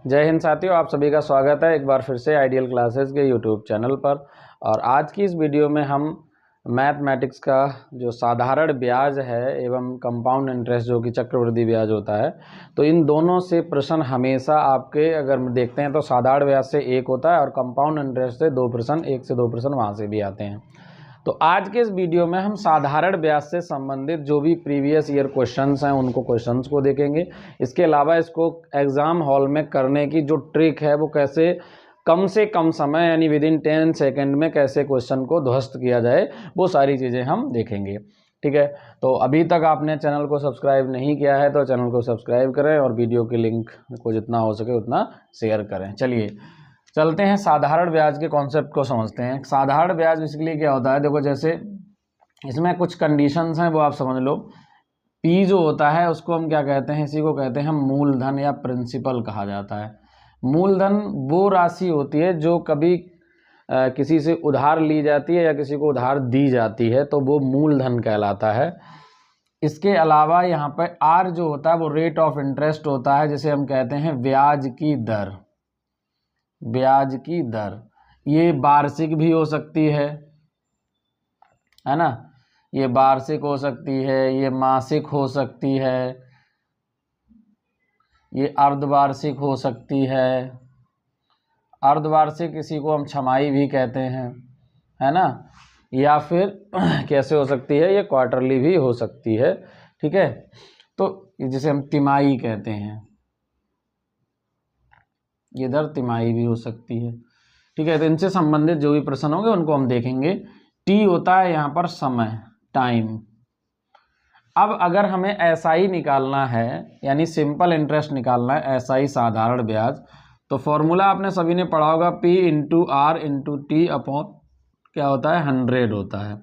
जय हिंद साथियों, आप सभी का स्वागत है एक बार फिर से आइडियल क्लासेस के यूट्यूब चैनल पर। और आज की इस वीडियो में हम मैथमेटिक्स का जो साधारण ब्याज है एवं कंपाउंड इंटरेस्ट जो कि चक्रवृद्धि ब्याज होता है, तो इन दोनों से प्रश्न हमेशा आपके अगर देखते हैं तो साधारण ब्याज से एक होता है और कंपाउंड इंटरेस्ट से दो प्रश्न, एक से दो प्रश्न वहाँ से भी आते हैं। तो आज के इस वीडियो में हम साधारण ब्याज से संबंधित जो भी प्रीवियस ईयर क्वेश्चंस हैं उनको क्वेश्चंस को देखेंगे। इसके अलावा इसको एग्ज़ाम हॉल में करने की जो ट्रिक है वो कैसे कम से कम समय यानी विद इन 10 सेकेंड में कैसे क्वेश्चन को ध्वस्त किया जाए, वो सारी चीज़ें हम देखेंगे। ठीक है, तो अभी तक आपने चैनल को सब्सक्राइब नहीं किया है तो चैनल को सब्सक्राइब करें और वीडियो की लिंक को जितना हो सके उतना शेयर करें। चलिए चलते हैं साधारण ब्याज के कॉन्सेप्ट को समझते हैं। साधारण ब्याज बेसिकली क्या होता है, देखो जैसे इसमें कुछ कंडीशंस हैं वो आप समझ लो। पी जो होता है उसको हम क्या कहते हैं, इसी को कहते हैं मूलधन या प्रिंसिपल कहा जाता है। मूलधन वो राशि होती है जो कभी किसी से उधार ली जाती है या किसी को उधार दी जाती है, तो वो मूलधन कहलाता है। इसके अलावा यहाँ पर आर जो होता है वो रेट ऑफ इंटरेस्ट होता है, जिसे हम कहते हैं ब्याज की दर। ब्याज की दर ये वार्षिक भी हो सकती है ना, ये वार्षिक हो सकती है, ये मासिक हो सकती है, ये अर्धवार्षिक हो सकती है। अर्धवार्षिक इसी को हम छमाही भी कहते हैं, है ना, या फिर कैसे हो सकती है, ये क्वार्टरली भी हो सकती है। ठीक है, तो जिसे हम तिमाही कहते हैं, ये दर तिमाही भी हो सकती है। ठीक है, तो इनसे संबंधित जो भी प्रश्न होंगे उनको हम देखेंगे। टी होता है यहाँ पर समय, टाइम। अब अगर हमें एसआई निकालना है यानी सिंपल इंटरेस्ट निकालना है, एसआई साधारण ब्याज, तो फॉर्मूला आपने सभी ने पढ़ा होगा, P into R into T upon क्या होता है 100 होता है।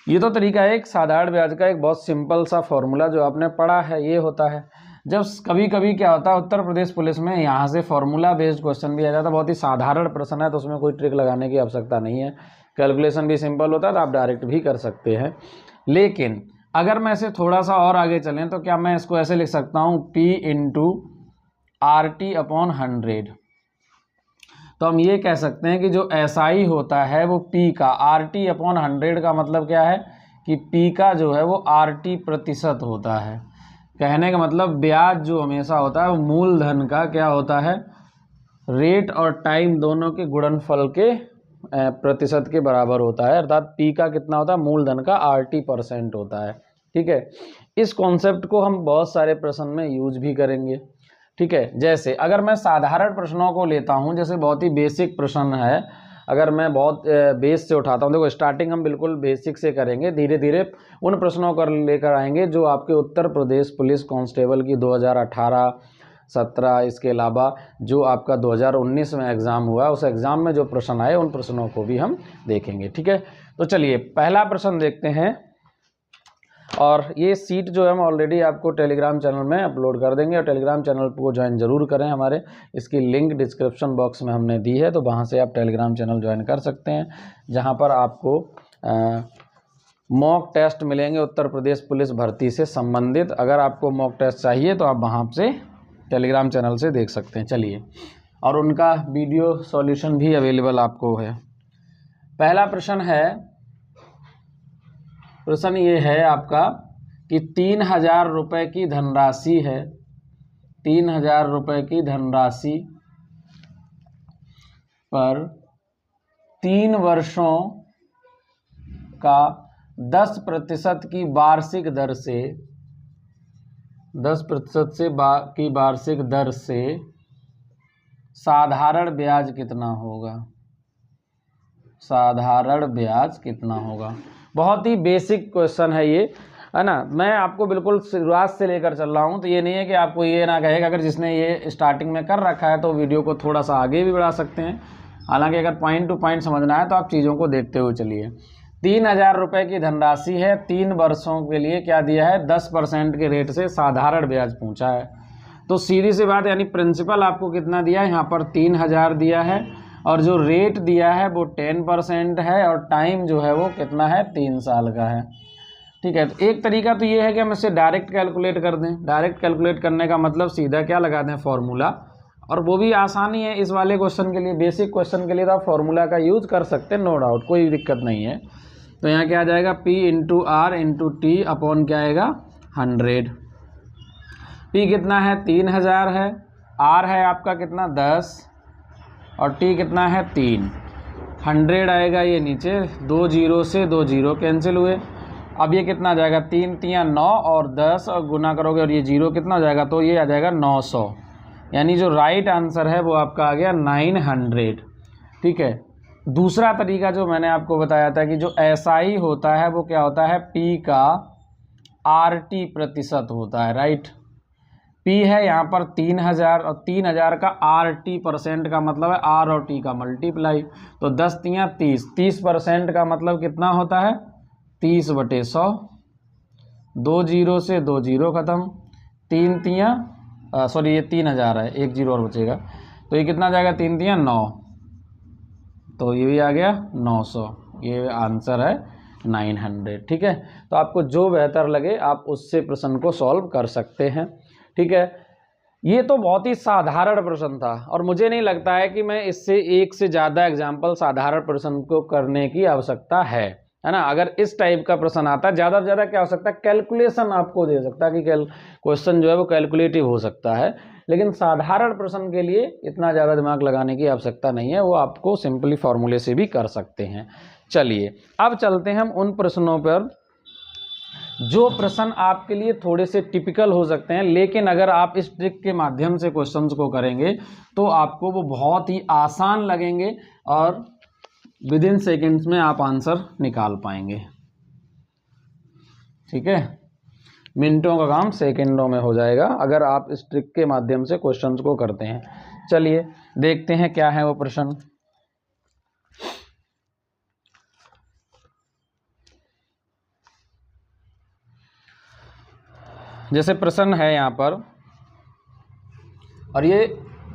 ये तो तरीका है एक साधारण ब्याज का, एक बहुत सिंपल सा फॉर्मूला जो आपने पढ़ा है ये होता है। जब कभी कभी क्या होता है उत्तर प्रदेश पुलिस में यहाँ से फॉर्मूला बेस्ड क्वेश्चन भी आ जाता है, बहुत ही साधारण प्रश्न है तो उसमें कोई ट्रिक लगाने की आवश्यकता नहीं है, कैलकुलेशन भी सिंपल होता है तो आप डायरेक्ट भी कर सकते हैं। लेकिन अगर मैं इसे थोड़ा सा और आगे चलें तो क्या मैं इसको ऐसे लिख सकता हूँ, P into R T upon 100। तो हम ये कह सकते हैं कि जो एसआई होता है वो P का आर टी अपॉन 100 का मतलब क्या है कि P का जो है वो RT प्रतिशत होता है। कहने का मतलब ब्याज जो हमेशा होता है वो मूलधन का क्या होता है, रेट और टाइम दोनों के गुणनफल के प्रतिशत के बराबर होता है, अर्थात P का कितना होता है, मूलधन का RT% होता है। ठीक है, इस कॉन्सेप्ट को हम बहुत सारे प्रश्न में यूज भी करेंगे। ठीक है, जैसे अगर मैं साधारण प्रश्नों को लेता हूं, जैसे बहुत ही बेसिक प्रश्न है, अगर मैं बहुत बेस से उठाता हूं, देखो स्टार्टिंग हम बिल्कुल बेसिक से करेंगे, धीरे धीरे उन प्रश्नों को लेकर आएंगे जो आपके उत्तर प्रदेश पुलिस कांस्टेबल की 2018-17, इसके अलावा जो आपका 2019 में एग्ज़ाम हुआ उस एग्ज़ाम में जो प्रश्न आए उन प्रश्नों को भी हम देखेंगे। ठीक है, तो चलिए पहला प्रश्न देखते हैं। और ये सीट जो है हम ऑलरेडी आपको टेलीग्राम चैनल में अपलोड कर देंगे और टेलीग्राम चैनल को ज्वाइन ज़रूर करें हमारे, इसकी लिंक डिस्क्रिप्शन बॉक्स में हमने दी है, तो वहाँ से आप टेलीग्राम चैनल ज्वाइन कर सकते हैं, जहाँ पर आपको मॉक टेस्ट मिलेंगे उत्तर प्रदेश पुलिस भर्ती से संबंधित। अगर आपको मॉक टेस्ट चाहिए तो आप वहाँ से टेलीग्राम चैनल से देख सकते हैं। चलिए, और उनका वीडियो सॉल्यूशन भी अवेलेबल आपको है। पहला प्रश्न है, प्रश्न ये है आपका कि 3000 रुपये की धनराशि है, 3000 रुपये की धनराशि पर 3 वर्षों का 10% की वार्षिक दर से 10% से की वार्षिक दर से साधारण ब्याज कितना होगा, साधारण ब्याज कितना होगा। बहुत ही बेसिक क्वेश्चन है ये, है ना। मैं आपको बिल्कुल शुरुआत से लेकर चल रहा हूँ, तो ये नहीं है कि आपको ये ना कहेगा, अगर जिसने ये स्टार्टिंग में कर रखा है तो वीडियो को थोड़ा सा आगे भी बढ़ा सकते हैं। हालांकि अगर पॉइंट टू पॉइंट समझना है तो आप चीज़ों को देखते हुए चलिए। 3000 रुपये की धनराशि है, 3 वर्षों के लिए क्या दिया है, 10% के रेट से साधारण ब्याज पूछा है। तो सीधी सी बात, यानी प्रिंसिपल आपको कितना दिया है, यहाँ पर 3000 दिया है और जो रेट दिया है वो 10% है और टाइम जो है वो कितना है, 3 साल का है। ठीक है, तो एक तरीका तो ये है कि हम इसे डायरेक्ट कैलकुलेट कर दें। डायरेक्ट कैलकुलेट करने का मतलब सीधा क्या लगा दें, फॉर्मूला, और वो भी आसानी है इस वाले क्वेश्चन के लिए, बेसिक क्वेश्चन के लिए तो आप फॉर्मूला का यूज कर सकते हैं, नो डाउट, कोई दिक्कत नहीं है। तो यहाँ क्या आ जाएगा, P into R into T upon क्या आएगा 100। P कितना है 3000 है, R है आपका कितना 10 और T कितना है 3, 100 आएगा ये नीचे, 2 जीरो से 2 जीरो कैंसिल हुए। अब ये कितना आ जाएगा 3 तियाँ 9 और 10 और गुना करोगे और ये जीरो कितना हो जाएगा, तो ये आ जाएगा 900। यानी जो राइट आंसर है वो आपका आ गया 900। ठीक है। दूसरा तरीका जो मैंने आपको बताया था कि जो SI होता है वो क्या होता है, P का RT प्रतिशत होता है, राइट। P है यहाँ पर 3000 और 3000 का RT परसेंट का मतलब है R और T का मल्टीप्लाई, तो 10 तियाँ 30, 30% का मतलब कितना होता है 30/100, 2 जीरो से 2 जीरो ख़त्म, 3 तियाँ सॉरी ये 3000 है, 1 जीरो और बचेगा, तो ये कितना जाएगा 3 तियाँ 9, तो ये भी आ गया 900, ये आंसर है 900। ठीक है। तो आपको जो बेहतर लगे आप उससे प्रश्न को सॉल्व कर सकते हैं। ठीक है। ये तो बहुत ही साधारण प्रश्न था और मुझे नहीं लगता है कि मैं इससे एक से ज़्यादा एग्जाम्पल साधारण प्रश्न को करने की आवश्यकता है ना। अगर इस टाइप का प्रश्न आता है, ज़्यादा से ज़्यादा क्या हो सकता है, कैलकुलेशन आपको दे सकता है कि क्वेश्चन जो है वो कैलकुलेटिव हो सकता है, लेकिन साधारण प्रश्न के लिए इतना ज़्यादा दिमाग लगाने की आवश्यकता नहीं है, वो आपको सिंपली फॉर्मूले से भी कर सकते हैं। चलिए अब चलते हैं हम उन प्रश्नों पर जो प्रश्न आपके लिए थोड़े से टिपिकल हो सकते हैं, लेकिन अगर आप इस ट्रिक के माध्यम से क्वेश्चंस को करेंगे तो आपको वो बहुत ही आसान लगेंगे और विद इन सेकेंड्स में आप आंसर निकाल पाएंगे। ठीक है। मिनटों का काम सेकंडों में हो जाएगा अगर आप इस ट्रिक के माध्यम से क्वेश्चंस को करते हैं। चलिए देखते हैं क्या है वो प्रश्न। जैसे प्रश्न है यहाँ पर, और ये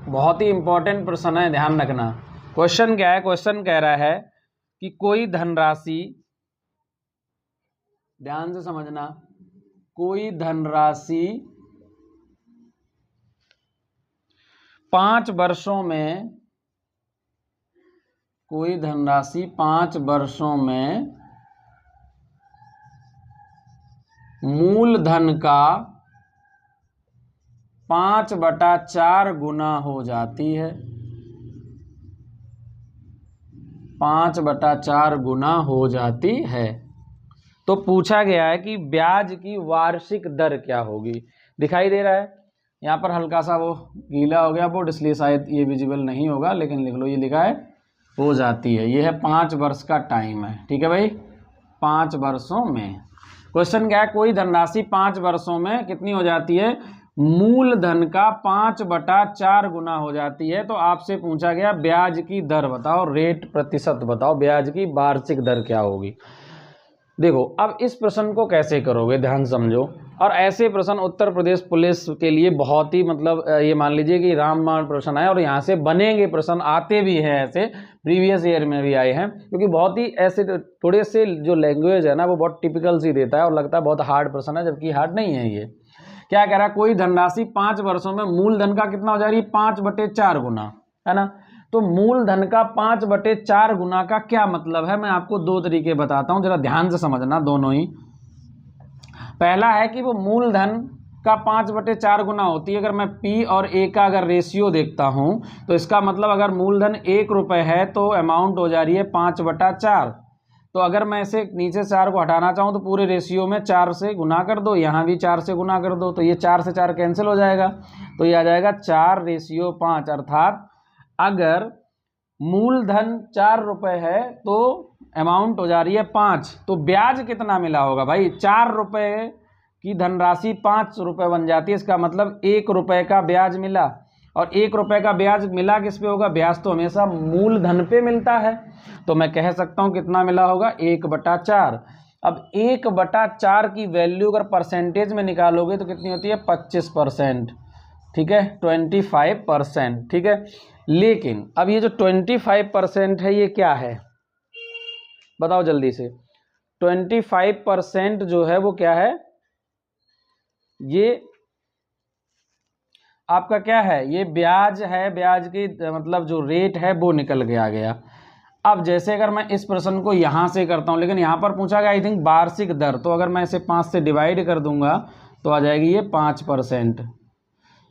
बहुत ही इंपॉर्टेंट प्रश्न है, ध्यान रखना। क्वेश्चन क्या है, क्वेश्चन कह रहा है कि कोई धनराशि, ध्यान से समझना, कोई धनराशि 5 वर्षों में, कोई धनराशि 5 वर्षों में मूलधन का 5/4 गुना हो जाती है, 5/4 गुना हो जाती है। तो पूछा गया है कि ब्याज की वार्षिक दर क्या होगी। दिखाई दे रहा है यहाँ पर, हल्का सा वो गीला हो गया बोर्ड इसलिए शायद ये विजिबल नहीं होगा, लेकिन लिख लो, ये लिखा है हो जाती है। ये है 5 वर्ष का टाइम है। ठीक है भाई, 5 वर्षों में। क्वेश्चन क्या है, कोई धनराशि 5 वर्षों में कितनी हो जाती है, मूलधन का 5/4 गुना हो जाती है। तो आपसे पूछा गया ब्याज की दर बताओ, रेट प्रतिशत बताओ, ब्याज की वार्षिक दर क्या होगी। देखो अब इस प्रश्न को कैसे करोगे, ध्यान समझो। और ऐसे प्रश्न उत्तर प्रदेश पुलिस के लिए बहुत ही मतलब ये मान लीजिए कि रामबाण प्रश्न है, और यहाँ से बनेंगे प्रश्न, आते भी हैं ऐसे, प्रीवियस ईयर में भी आए हैं, क्योंकि बहुत ही ऐसे थोड़े से जो लैंग्वेज है ना वो बहुत टिपिकल सी देता है और लगता है बहुत हार्ड प्रश्न है, जबकि हार्ड नहीं है ये। क्या कह रहा है, कोई धनराशि 5 वर्षों में मूलधन का कितना हो जा रही है, 5/4 गुना, है ना। तो मूलधन का 5/4 गुना का क्या मतलब है, मैं आपको 2 तरीके बताता हूं, जरा ध्यान से समझना दोनों ही। पहला है कि वो मूलधन का 5/4 गुना होती है। अगर मैं P और A का अगर रेशियो देखता हूं तो इसका मतलब अगर मूलधन 1 रुपए है तो अमाउंट हो जा रही है 5/4। तो अगर मैं इसे नीचे 4 को हटाना चाहूँ तो पूरे रेशियो में 4 से गुना कर दो, यहाँ भी 4 से गुना कर दो, तो ये 4 से 4 कैंसिल हो जाएगा, तो ये आ जाएगा 4/5। अर्थात अगर मूलधन 4 रुपए है तो अमाउंट हो जा रही है 5, तो ब्याज कितना मिला होगा भाई, 4 रुपए की धनराशि 5 रुपए बन जाती है, इसका मतलब 1 रुपए का ब्याज मिला। और 1 रुपए का ब्याज मिला किस पे होगा, ब्याज तो हमेशा मूलधन पे मिलता है, तो मैं कह सकता हूं कितना मिला होगा, 1/4। अब 1/4 की वैल्यू अगर परसेंटेज में निकालोगे तो कितनी होती है, 25%। ठीक है, 25%। ठीक है, लेकिन अब ये जो 25% है ये क्या है, बताओ जल्दी से। 25% जो है वो क्या है, ये आपका क्या है, ये ब्याज है, ब्याज की मतलब जो रेट है वो निकल के आ गया। अब जैसे अगर मैं इस प्रश्न को यहाँ से करता हूँ, लेकिन यहाँ पर पूछा गया आई थिंक वार्षिक दर, तो अगर मैं इसे 5 से डिवाइड कर दूंगा तो आ जाएगी ये 5%।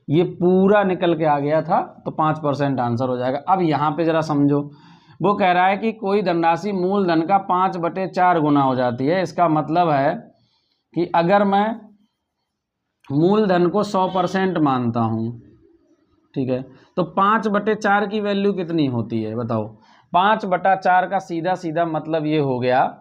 ये पूरा निकल के आ गया था तो 5% आंसर हो जाएगा। अब यहाँ पे ज़रा समझो, वो कह रहा है कि कोई धनराशि मूलधन का 5/4 गुना हो जाती है। इसका मतलब है कि अगर मैं मूलधन को 100% मानता हूँ, ठीक है, तो 5/4 की वैल्यू कितनी होती है बताओ। 5/4 का सीधा सीधा मतलब ये हो गया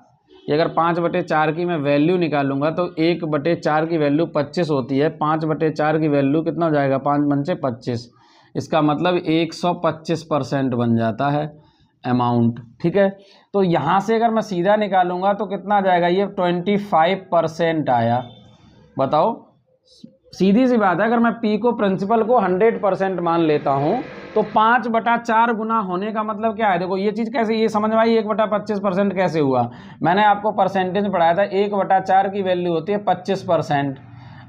कि अगर 5/4 की मैं वैल्यू निकालूंगा तो 1/4 की वैल्यू 25 होती है। 5/4 की वैल्यू कितना हो जाएगा, 5 पंचे 25, इसका मतलब 125% बन जाता है अमाउंट, ठीक है। तो यहाँ से अगर मैं सीधा निकालूंगा तो कितना आ जाएगा, ये 25% आया। बताओ, सीधी सी बात है, अगर मैं पी को प्रिंसिपल को 100% मान लेता हूँ तो 5/4 गुना होने का मतलब क्या है। देखो ये चीज़ कैसे, ये समझ में आई, 1/25% कैसे हुआ। मैंने आपको परसेंटेज पढ़ाया था, 1/4 की वैल्यू होती है 25%।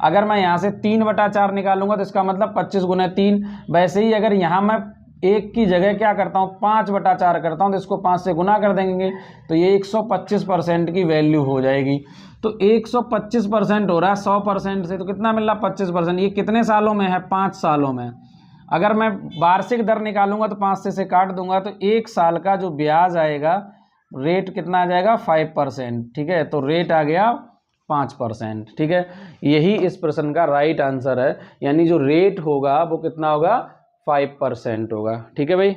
अगर मैं यहाँ से 3/4 निकालूंगा तो इसका मतलब 25 गुना 3। वैसे ही अगर यहाँ मैं 1 की जगह क्या करता हूँ, 5/4 करता हूँ तो इसको 5 से गुना कर देंगे तो ये 125% की वैल्यू हो जाएगी। तो 125% हो रहा है 100% से, तो कितना मिल रहा, 25%। ये कितने सालों में है, 5 सालों में। अगर मैं वार्षिक दर निकालूंगा तो 5 से काट दूंगा तो 1 साल का जो ब्याज आएगा, रेट कितना आ जाएगा, 5%, ठीक है। तो रेट आ गया 5%, ठीक है। यही इस प्रश्न का राइट आंसर है, यानी जो रेट होगा वो कितना होगा, 5% होगा, ठीक है भाई।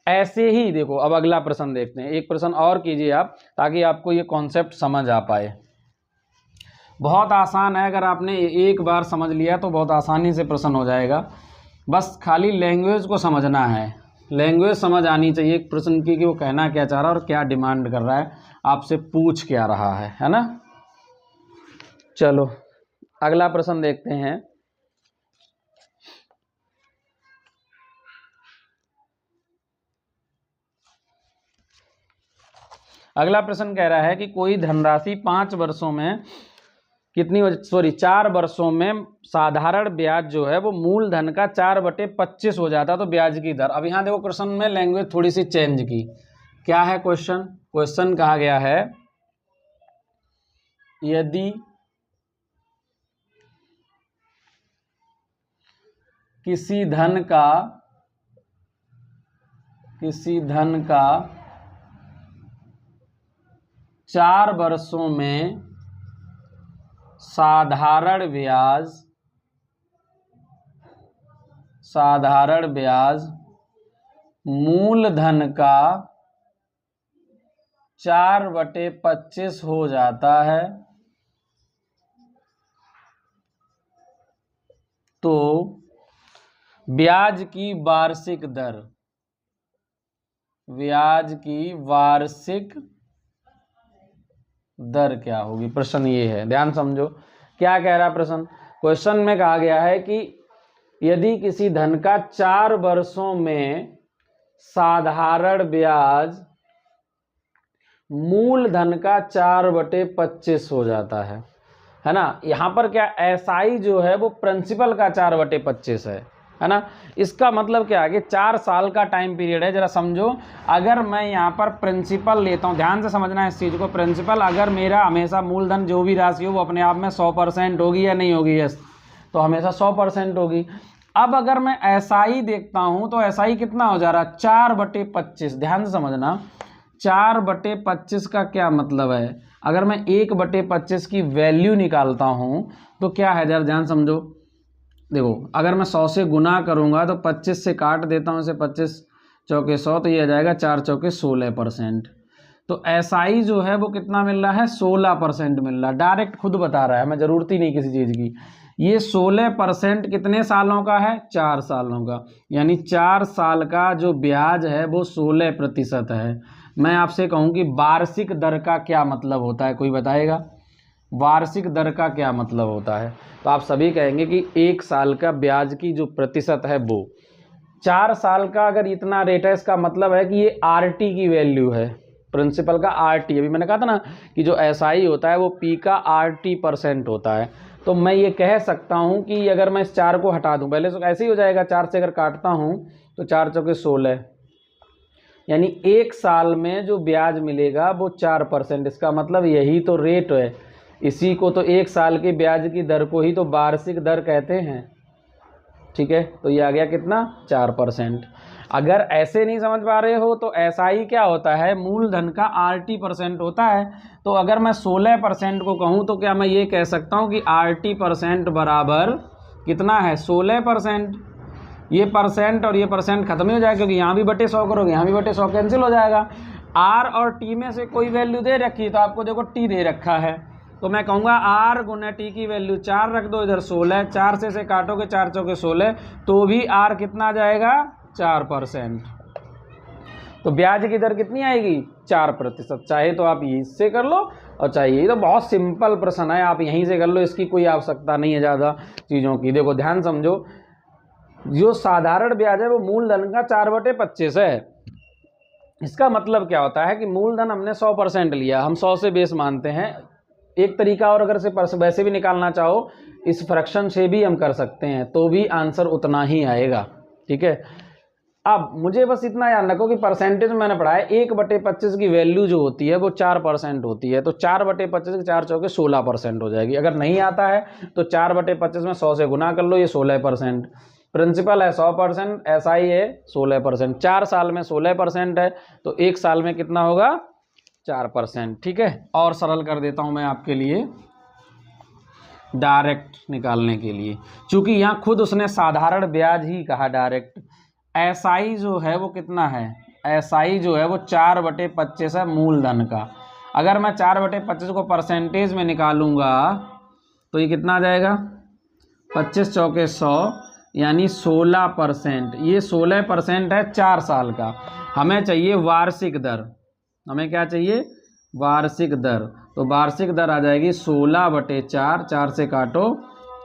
ऐसे ही देखो, अब अगला प्रश्न देखते हैं। एक प्रश्न और कीजिए आप, ताकि आपको ये कॉन्सेप्ट समझ आ पाए। बहुत आसान है, अगर आपने एक बार समझ लिया तो बहुत आसानी से प्रश्न हो जाएगा। बस खाली लैंग्वेज को समझना है, लैंग्वेज समझ आनी चाहिए प्रश्न की, कि वो कहना क्या चाह रहा है और क्या डिमांड कर रहा है, आपसे पूछ क्या रहा है ना। चलो अगला प्रश्न देखते हैं। अगला प्रश्न कह रहा है कि कोई धनराशि 5 वर्षों में कितनी, 4 वर्षों में साधारण ब्याज जो है वो मूलधन का 4/25 हो जाता, तो ब्याज की दर। अब यहाँ देखो क्वेश्चन में लैंग्वेज थोड़ी सी चेंज की। क्या है क्वेश्चन कहा गया है, यदि किसी धन का 4 वर्षों में साधारण ब्याज मूलधन का 4/25 हो जाता है, तो ब्याज की वार्षिक दर क्या होगी। प्रश्न ये है, ध्यान समझो क्या कह रहा है प्रश्न। क्वेश्चन में कहा गया है कि यदि किसी धन का 4 वर्षों में साधारण ब्याज मूलधन का 4/25 हो जाता है ना। यहाँ पर क्या, एसआई जो है वो प्रिंसिपल का 4/25 है ना। इसका मतलब क्या है कि 4 साल का टाइम पीरियड है। जरा समझो, अगर मैं यहाँ पर प्रिंसिपल लेता हूँ, ध्यान से समझना है इस चीज़ को। प्रिंसिपल अगर मेरा हमेशा मूलधन जो भी राशि हो वो अपने आप में 100% होगी या नहीं होगी, यस, तो हमेशा 100% होगी। अब अगर मैं एसआई देखता हूँ तो एसआई कितना हो जा रहा है, 4/25। ध्यान से समझना, 4/25 का क्या मतलब है। अगर मैं 1/25 की वैल्यू निकालता हूँ तो क्या है, जरा ध्यान समझो। देखो अगर मैं 100 से गुना करूंगा तो 25 से काट देता हूँ इसे, 25 चौके 100, तो ये आ जाएगा 4 चौके 16%। तो एसआई जो है वो कितना मिल रहा है, 16% मिल रहा है। डायरेक्ट खुद बता रहा है, हमें ज़रूरत ही नहीं किसी चीज़ की। ये 16% कितने सालों का है, 4 सालों का, यानी 4 साल का जो ब्याज है वो 16% है। मैं आपसे कहूँ कि वार्षिक दर का क्या मतलब होता है, कोई बताएगा वार्षिक दर का क्या मतलब होता है। तो आप सभी कहेंगे कि 1 साल का ब्याज की जो प्रतिशत है वो 4 साल का अगर इतना रेट है, इसका मतलब है कि ये आरटी की वैल्यू है, प्रिंसिपल का आरटी। अभी मैंने कहा था ना कि जो एसआई होता है वो पी का RT% होता है। तो मैं ये कह सकता हूँ कि अगर मैं इस 4 को हटा दूँ, पहले तो ऐसे ही हो जाएगा, 4 से अगर काटता हूँ तो 4 चौके 16, यानी 1 साल में जो ब्याज मिलेगा वो 4%। इसका मतलब यही तो रेट है, इसी को तो 1 साल के ब्याज की दर को ही तो वार्षिक दर कहते हैं। ठीक है, तो ये आ गया कितना, 4%। अगर ऐसे नहीं समझ पा रहे हो तो ऐसा ही क्या होता है, मूलधन का RT% होता है। तो अगर मैं 16% को कहूँ तो क्या मैं ये कह सकता हूँ कि RT% बराबर कितना है, 16%। ये परसेंट और ये परसेंट खत्म ही हो जाएगा, क्योंकि यहाँ भी बटे 100 करोगे, यहाँ भी बटे 100 कैंसिल हो जाएगा। R और T में से कोई वैल्यू दे रखी है, तो आपको देखो T दे रखा है, तो मैं कहूँगा R गुना T की वैल्यू 4 रख दो, इधर 16, 4 से काटोगे 4 चौके 16, तो भी R कितना आ जाएगा, 4%। तो ब्याज की दर कितनी आएगी, 4%। चाहे तो आप इससे कर लो और चाहे ये, तो बहुत सिंपल प्रश्न है, आप यहीं से कर लो, इसकी कोई आवश्यकता नहीं है ज़्यादा चीज़ों की। देखो ध्यान समझो, जो साधारण ब्याज है वो मूलधन का 4/25 है। इसका मतलब क्या होता है कि मूलधन हमने 100% लिया, हम 100 से बेस मानते हैं। एक तरीका और अगर से वैसे भी निकालना चाहो, इस फ्रैक्शन से भी हम कर सकते हैं, तो भी आंसर उतना ही आएगा। ठीक है, अब मुझे बस इतना याद रखो कि परसेंटेज मैंने पढ़ा है, 1/25 की वैल्यू जो होती है वो 4% होती है। तो 4/25 के 4 चौके 16% हो जाएगी। अगर नहीं आता है तो 4/25 में 100 से गुना कर लो, ये 16%। प्रिंसिपल है 100%, SI है 16%। 4 साल में 16% है, तो 1 साल में कितना होगा, 4%। ठीक है, और सरल कर देता हूं मैं आपके लिए डायरेक्ट निकालने के लिए, चूंकि यहाँ खुद उसने साधारण ब्याज ही कहा डायरेक्ट। SI जो है वो कितना है, SI जो है वो 4/25 है मूलधन का। अगर मैं 4/25 को परसेंटेज में निकालूंगा तो ये कितना आ जाएगा, 25 चौके 100, यानी 16%। ये 16% है 4 साल का। हमें चाहिए वार्षिक दर, हमें क्या चाहिए, वार्षिक दर। तो वार्षिक दर आ जाएगी 16/4, 4 से काटो,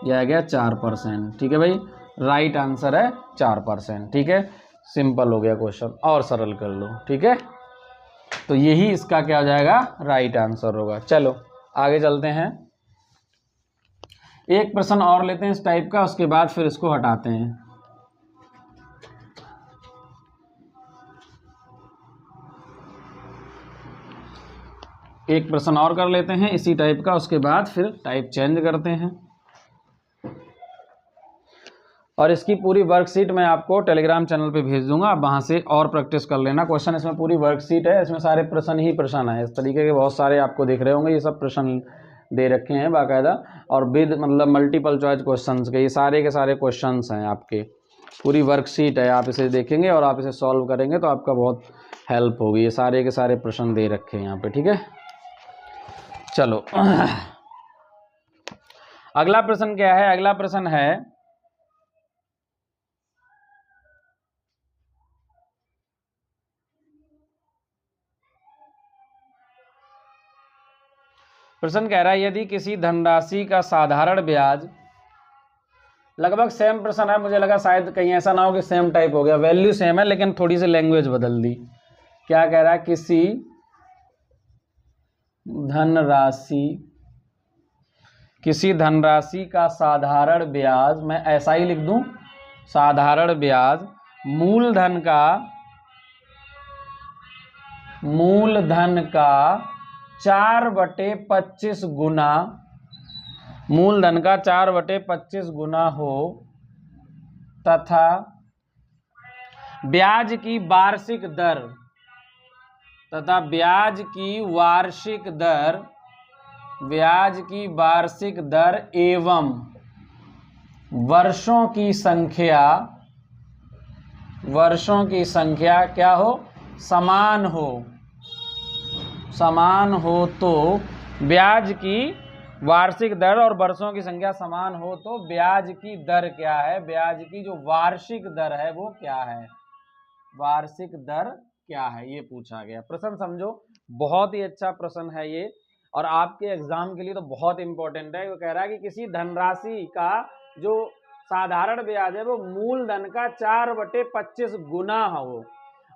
यह आ गया 4%। ठीक है भाई, राइट आंसर है 4%। ठीक है, सिंपल हो गया क्वेश्चन, और सरल कर लो। ठीक है, तो यही इसका क्या हो जाएगा, राइट आंसर होगा। चलो आगे चलते हैं, एक प्रश्न और लेते हैं इस टाइप का, उसके बाद फिर इसको हटाते हैं। एक प्रश्न और कर लेते हैं इसी टाइप का, उसके बाद फिर टाइप चेंज करते हैं। और इसकी पूरी वर्कशीट मैं आपको टेलीग्राम चैनल पे भेज दूंगा, आप वहाँ से और प्रैक्टिस कर लेना। क्वेश्चन इसमें पूरी वर्कशीट है, इसमें सारे प्रश्न ही प्रश्न है, इस तरीके के बहुत सारे आपको दिख रहे होंगे। ये सब प्रश्न दे रखे हैं बाकायदा, और विद मतलब मल्टीपल चॉइस क्वेश्चंस के, ये सारे के सारे क्वेश्चंस हैं आपके। पूरी वर्कशीट है, आप इसे देखेंगे और आप इसे सॉल्व करेंगे तो आपका बहुत हेल्प होगी। ये सारे के सारे प्रश्न दे रखे हैं यहाँ पे। ठीक है, चलो अगला प्रश्न क्या है, अगला प्रश्न है प्रश्न कह रहा है यदि किसी धनराशि का साधारण ब्याज, लगभग सेम प्रश्न है, मुझे लगा शायद कहीं ऐसा ना हो कि सेम टाइप हो गया, वैल्यू सेम है लेकिन थोड़ी सी लैंग्वेज बदल दी। क्या कह रहा है, किसी धनराशि का साधारण ब्याज, मैं ऐसा ही लिख दूं, साधारण ब्याज मूलधन का 4/25 गुना, मूलधन का 4/25 गुना हो, तथा ब्याज की वार्षिक दर एवं वर्षों की संख्या क्या हो, समान हो तो ब्याज की वार्षिक दर और वर्षों की संख्या समान हो तो ब्याज की दर क्या है, ब्याज की जो वार्षिक दर है वो क्या है, वार्षिक दर क्या है, ये पूछा गया। प्रश्न समझो, बहुत ही अच्छा प्रश्न है ये, और आपके एग्जाम के लिए तो बहुत इंपॉर्टेंट है। वो कह रहा है कि किसी धनराशि का जो साधारण ब्याज है वो मूलधन का 4/25 गुना हो,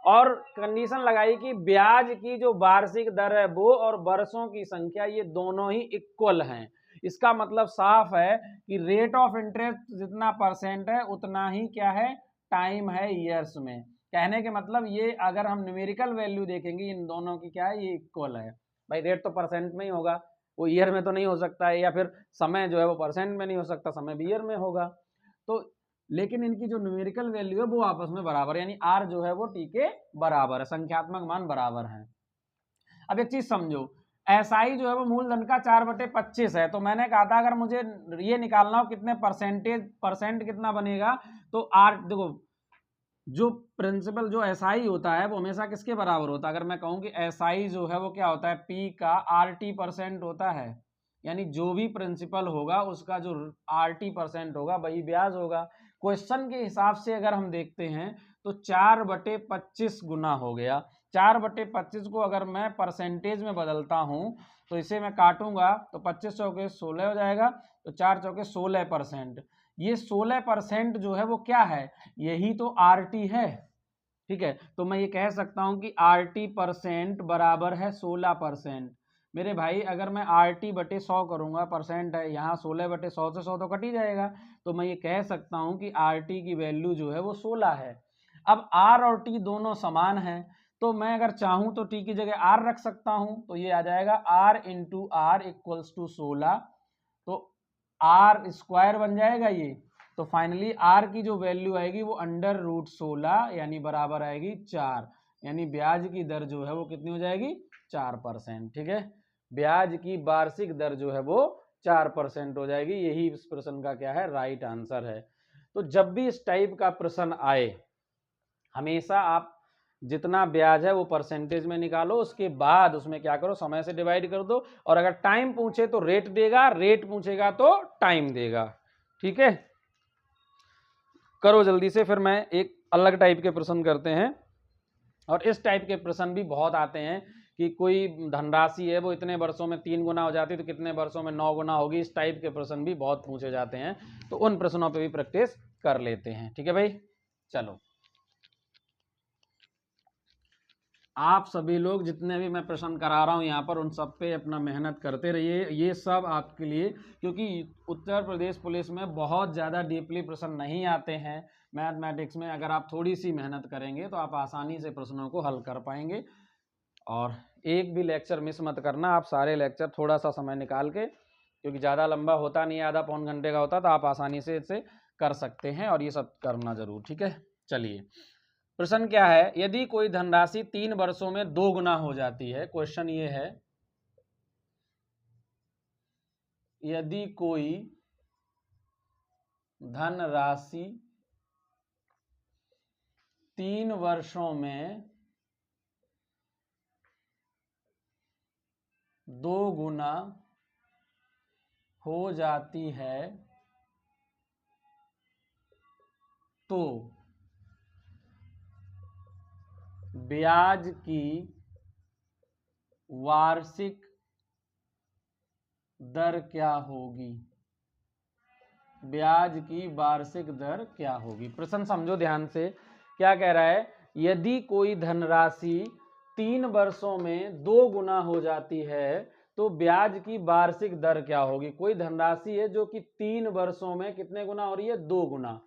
और कंडीशन लगाई कि ब्याज की जो वार्षिक दर है वो और वर्षों की संख्या ये दोनों ही इक्वल हैं। इसका मतलब साफ है कि रेट ऑफ इंटरेस्ट जितना परसेंट है उतना ही क्या है, टाइम है ईयर्स में। कहने के मतलब ये अगर हम न्यूमेरिकल वैल्यू देखेंगे इन दोनों की क्या है, ये इक्वल है। भाई रेट तो परसेंट में ही होगा, वो ईयर में तो नहीं हो सकता है, या फिर समय जो है वो परसेंट में नहीं हो सकता, समय भी ईयर में होगा। तो लेकिन इनकी जो न्यूमेरिकल वैल्यू है वो आपस में बराबर, यानी आर जो है वो टी के बराबर है, संख्यात्मक मान बराबर है। अब एक चीज समझो, एसआई जो है वो मूलधन का 4/25 है, तो मैंने कहा था अगर मुझे ये निकालना हो कितने परसेंट कितना बनेगा, तो आर देखो जो प्रिंसिपल जो एसआई होता है वो हमेशा किसके बराबर होता है, अगर मैं कहूं कि एसआई जो है वो क्या होता है, पी का आरटी परसेंट होता है, यानी जो भी प्रिंसिपल होगा उसका जो आरटी परसेंट होगा वही ब्याज होगा। क्वेश्चन के हिसाब से अगर हम देखते हैं तो 4/25 गुना हो गया। 4/25 को अगर मैं परसेंटेज में बदलता हूं तो इसे मैं काटूंगा तो 25 चौके 16 हो जाएगा, तो 4 चौके 16%। ये 16% जो है वो क्या है, यही तो आरटी है। ठीक है, तो मैं ये कह सकता हूं कि आरटी परसेंट बराबर है 16%। मेरे भाई अगर मैं आरटी बटे 100 करूंगा, परसेंट है यहाँ, 16/100 से 100 तो कट ही जाएगा, तो मैं ये कह सकता हूं कि आरटी की वैल्यू जो है वो 16 है। अब आर और टी दोनों समान हैं, तो मैं अगर चाहूं तो टी की जगह आर रख सकता हूं, तो ये आ जाएगा R into R equals to 16, तो आर स्क्वायर बन जाएगा ये। तो फाइनली आर की जो वैल्यू आएगी वो √16 यानी बराबर आएगी 4, यानी ब्याज की दर जो है वो कितनी हो जाएगी, 4%। ठीक है, ब्याज की वार्षिक दर जो है वो 4% हो जाएगी। यही इस प्रश्न का क्या है, राइट आंसर है। तो जब भी इस टाइप का प्रश्न आए हमेशा आप जितना ब्याज है वो परसेंटेज में निकालो, उसके बाद उसमें क्या करो, समय से डिवाइड कर दो, और अगर टाइम पूछे तो रेट देगा, रेट पूछेगा तो टाइम देगा। ठीक है, करो जल्दी से, फिर मैं एक अलग टाइप के प्रश्न करते हैं। और इस टाइप के प्रश्न भी बहुत आते हैं कि कोई धनराशि है वो इतने वर्षों में 3 गुना हो जाती है तो कितने वर्षों में 9 गुना होगी, इस टाइप के प्रश्न भी बहुत पूछे जाते हैं, तो उन प्रश्नों पे भी प्रैक्टिस कर लेते हैं। ठीक है भाई, चलो आप सभी लोग जितने भी मैं प्रश्न करा रहा हूँ यहाँ पर उन सब पे अपना मेहनत करते रहिए, ये सब आपके लिए, क्योंकि उत्तर प्रदेश पुलिस में बहुत ज़्यादा डीपली प्रश्न नहीं आते हैं मैथमेटिक्स में। अगर आप थोड़ी सी मेहनत करेंगे तो आप आसानी से प्रश्नों को हल कर पाएंगे। और एक भी लेक्चर मिस मत करना, आप सारे लेक्चर थोड़ा सा समय निकाल के, क्योंकि ज़्यादा लंबा होता नहीं, आधा पौन घंटे का होता, तो आप आसानी से इसे कर सकते हैं, और ये सब करना जरूर। ठीक है, चलिए प्रश्न क्या है, यदि कोई धनराशि 3 वर्षों में 2 गुना हो जाती है। क्वेश्चन ये है, यदि कोई धनराशि 3 वर्षों में 2 गुना हो जाती है तो ब्याज की वार्षिक दर क्या होगी, ब्याज की वार्षिक दर क्या होगी। प्रश्न समझो ध्यान से, क्या कह रहा है, यदि कोई धनराशि 3 वर्षों में 2 गुना हो जाती है तो ब्याज की वार्षिक दर क्या होगी। कोई धनराशि है जो कि 3 वर्षों में कितने गुना हो रही है, 2 गुना।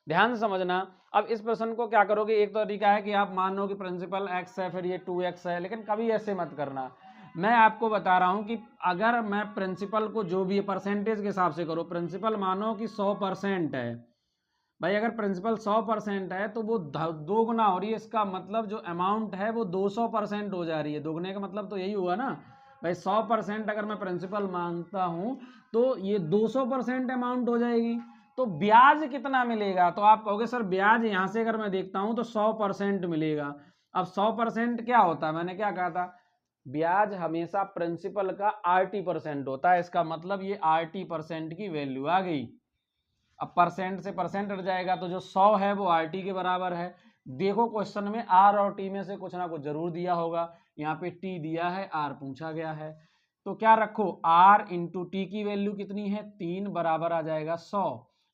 ध्यान से समझना। अब इस प्रश्न को क्या करोगे, एक तो तरीका है कि आप मान लो कि प्रिंसिपल x है, फिर ये 2x है, लेकिन कभी ऐसे मत करना। मैं आपको बता रहा हूं कि अगर मैं प्रिंसिपल को जो भी परसेंटेज के हिसाब से करो, प्रिंसिपल मानो कि 100% है भाई, अगर प्रिंसिपल 100% है तो वो 2 गुना हो रही है, इसका मतलब जो अमाउंट है वो 200% हो जा रही है। दोगुने का मतलब तो यही हुआ ना भाई, 100% अगर मैं प्रिंसिपल मांगता हूं तो ये 200% अमाउंट हो जाएगी। तो ब्याज कितना मिलेगा, तो आप कहोगे सर ब्याज यहां से अगर मैं देखता हूं तो 100% मिलेगा। अब 100% क्या होता है, मैंने क्या कहा था, ब्याज हमेशा प्रिंसिपल का RT% होता है, इसका मतलब ये RT% की वैल्यू आ गई। अब परसेंट से परसेंट हट जाएगा तो जो 100 है वो RT के बराबर है। देखो क्वेश्चन में R और T में से कुछ ना कुछ जरूर दिया होगा, यहाँ पे T दिया है, R पूछा गया है, तो क्या रखो R इंटू टी की वैल्यू कितनी है, 3 बराबर आ जाएगा 100।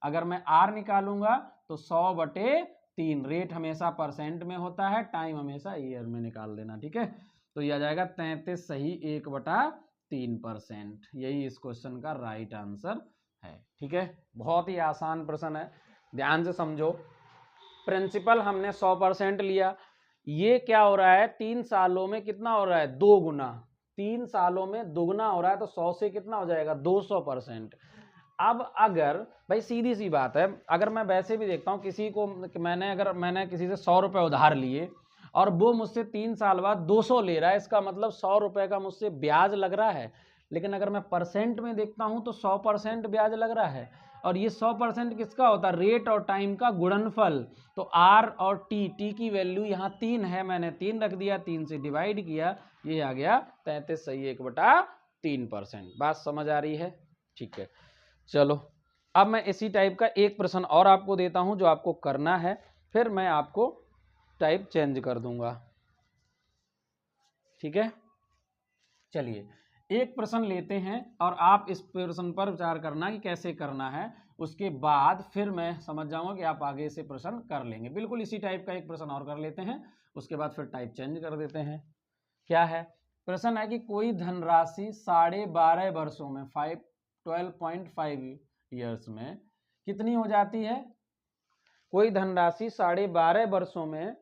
अगर मैं R निकालूंगा तो 100/3, रेट हमेशा परसेंट में होता है, टाइम हमेशा ईयर में निकाल देना। ठीक है, तो यह आ जाएगा 33 सही 1/3। 3%। यही इस क्वेश्चन का राइट आंसर है। ठीक है, बहुत ही आसान प्रश्न है, ध्यान से समझो। प्रिंसिपल हमने 100% लिया, ये क्या हो रहा है 3 सालों में कितना हो रहा है 2 गुना, 3 सालों में दुगना हो रहा है, तो 100 से कितना हो जाएगा 200%। अब अगर भाई सीधी सी बात है, अगर मैं वैसे भी देखता हूँ किसी को, मैंने किसी से 100 रुपए उधार लिए और वो मुझसे 3 साल बाद 200 ले रहा है, इसका मतलब 100 रुपए का मुझसे ब्याज लग रहा है। लेकिन अगर मैं परसेंट में देखता हूं तो 100% ब्याज लग रहा है, और ये 100% किसका होता है, रेट और टाइम का गुणनफल। तो आर और टी की वैल्यू यहाँ 3 है, मैंने 3 रख दिया, 3 से डिवाइड किया, ये आ गया 33/1/3%। बात समझ आ रही है? ठीक है, चलो अब मैं इसी टाइप का एक प्रश्न और आपको देता हूं जो आपको करना है, फिर मैं आपको टाइप चेंज कर दूंगा। ठीक है, चलिए एक प्रश्न लेते हैं और आप इस प्रश्न पर विचार करना कि कैसे करना है, उसके बाद फिर मैं समझ जाऊंगा कि आप आगे से प्रश्न कर लेंगे। बिल्कुल इसी टाइप का एक प्रश्न और कर लेते हैं, उसके बाद फिर टाइप चेंज कर देते हैं। क्या है प्रश्न है कि कोई धनराशि 12.5 वर्षों में 12.5 ईयर्स में कितनी हो जाती है। कोई धनराशि 12.5 वर्षों में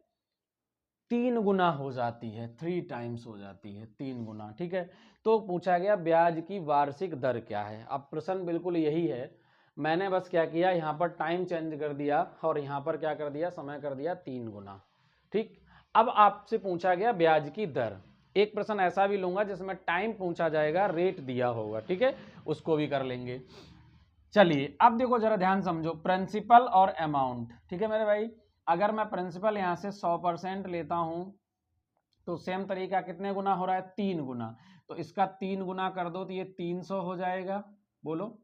3 गुना हो जाती है, 3 टाइम्स हो जाती है, 3 गुना। ठीक है, तो पूछा गया ब्याज की वार्षिक दर क्या है। अब प्रश्न बिल्कुल यही है, मैंने बस क्या किया, यहाँ पर टाइम चेंज कर दिया और यहाँ पर क्या कर दिया, समय कर दिया 3 गुना। ठीक, अब आपसे पूछा गया ब्याज की दर। एक प्रश्न ऐसा भी लूंगा जिसमें टाइम पूछा जाएगा, रेट दिया होगा, ठीक है, उसको भी कर लेंगे। चलिए अब देखो जरा ध्यान समझो, प्रिंसिपल और अमाउंट। ठीक है मेरे भाई, अगर मैं प्रिंसिपल यहाँ से 100% लेता हूं तो सेम तरीका कितने गुना हो रहा है 3 गुना, तो इसका 3 गुना कर दो तो ये 300 हो जाएगा। बोलो,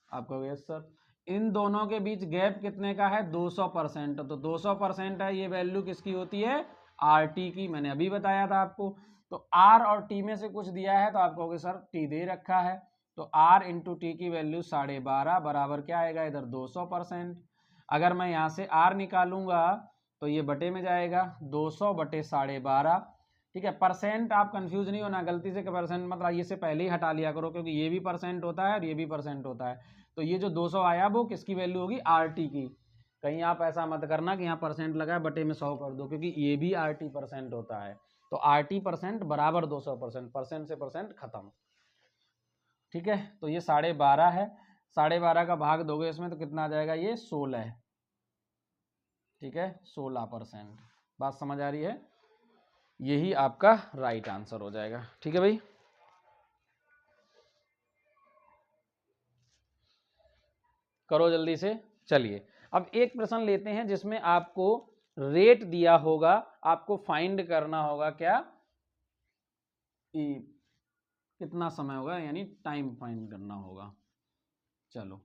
आप कहोगे यस सर। इन दोनों के बीच गैप कितने का है 200%, तो 200% है, ये वैल्यू किसकी होती है आर टी की, मैंने अभी बताया था आपको। तो आर और टी में से कुछ दिया है तो आप कहोगे सर टी दे रखा है, तो आर इंटू टी की वैल्यू 12.5 बराबर क्या आएगा इधर 200%। अगर मैं यहाँ से आर निकालूंगा तो ये बटे में जाएगा 200 बटे 12.5। ठीक है, परसेंट आप कंफ्यूज नहीं होना, गलती से परसेंट मतलब ये से पहले ही हटा लिया करो, क्योंकि ये भी परसेंट होता है और ये भी परसेंट होता है। तो ये जो 200 आया वो किसकी वैल्यू होगी आर टी की। कहीं आप ऐसा मत करना कि यहाँ परसेंट लगा है बटे में 100 कर दो, क्योंकि ये भी आर टी परसेंट होता है। तो आर टी परसेंट बराबर 200%, परसेंट से परसेंट खत्म। ठीक है, तो ये 12.5 है, 12.5 का भाग दोगे इसमें तो कितना आ जाएगा, ये 16। ठीक है, 16%। बात समझ आ रही है, यही आपका राइट आंसर हो जाएगा। ठीक है भाई, करो जल्दी से। चलिए अब एक प्रश्न लेते हैं जिसमें आपको रेट दिया होगा, आपको फाइंड करना होगा क्या, कितना समय होगा, यानी टाइम फाइंड करना होगा। चलो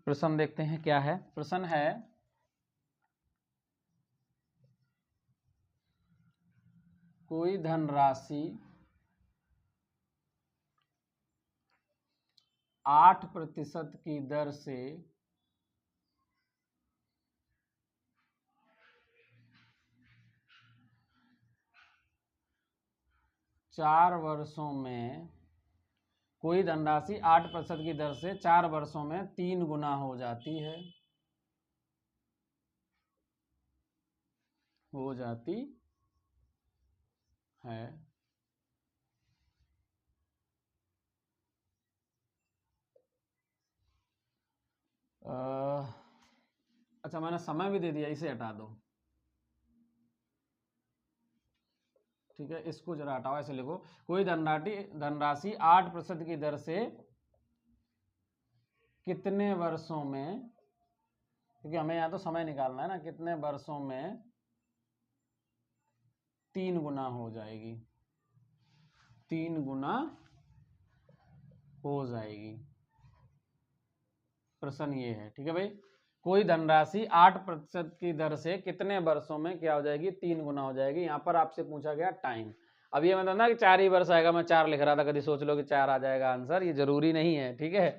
प्रश्न देखते हैं क्या है। प्रश्न है कोई धनराशि 8% की दर से 4 वर्षों में, कोई धनराशि 8% की दर से 4 वर्षों में 3 गुना हो जाती है, हो जाती है। अच्छा मैंने समय भी दे दिया, इसे हटा दो। ठीक है, इसको जरा हटाओ, ऐसे लिखो कोई धनराशि 8% की दर से कितने वर्षों में, क्योंकि हमें यहाँ तो समय निकालना है ना, कितने वर्षों में 3 गुना हो जाएगी, 3 गुना हो जाएगी। प्रश्न ये है। ठीक है भाई, कोई धनराशि 8% की दर से कितने वर्षों में क्या हो जाएगी 3 गुना हो जाएगी। यहाँ पर आपसे पूछा गया टाइम। अब ये मतलब ना कि 4 ही वर्ष आएगा, मैं 4 लिख रहा था, कभी सोच लो कि 4 आ जाएगा आंसर, ये जरूरी नहीं है। ठीक है,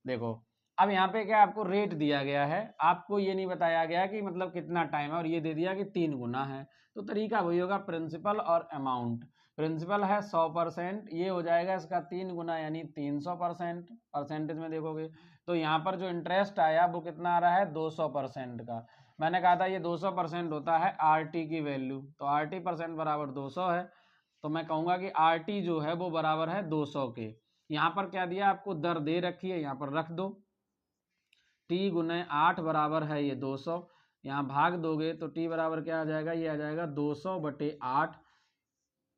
देखो अब यहाँ पे क्या आपको रेट दिया गया है, आपको ये नहीं बताया गया कि मतलब कितना टाइम है, और ये दे दिया कि 3 गुना है। तो तरीका वही होगा, प्रिंसिपल और अमाउंट। प्रिंसिपल है 100%, ये हो जाएगा इसका 3 गुना यानी 300%। परसेंटेज में देखोगे तो यहाँ पर जो इंटरेस्ट आया वो कितना आ रहा है, 200% का। मैंने कहा था ये 200% होता है RT की वैल्यू, तो RT % बराबर 200 है। तो मैं कहूँगा कि RT जो है वो बराबर है 200 के। यहाँ पर क्या दिया आपको, दर दे रखी है, यहाँ पर रख दो। T गुने 8 बराबर है ये 200, यहाँ भाग दोगे तो T बराबर क्या आ जाएगा, ये आ जाएगा 200/8।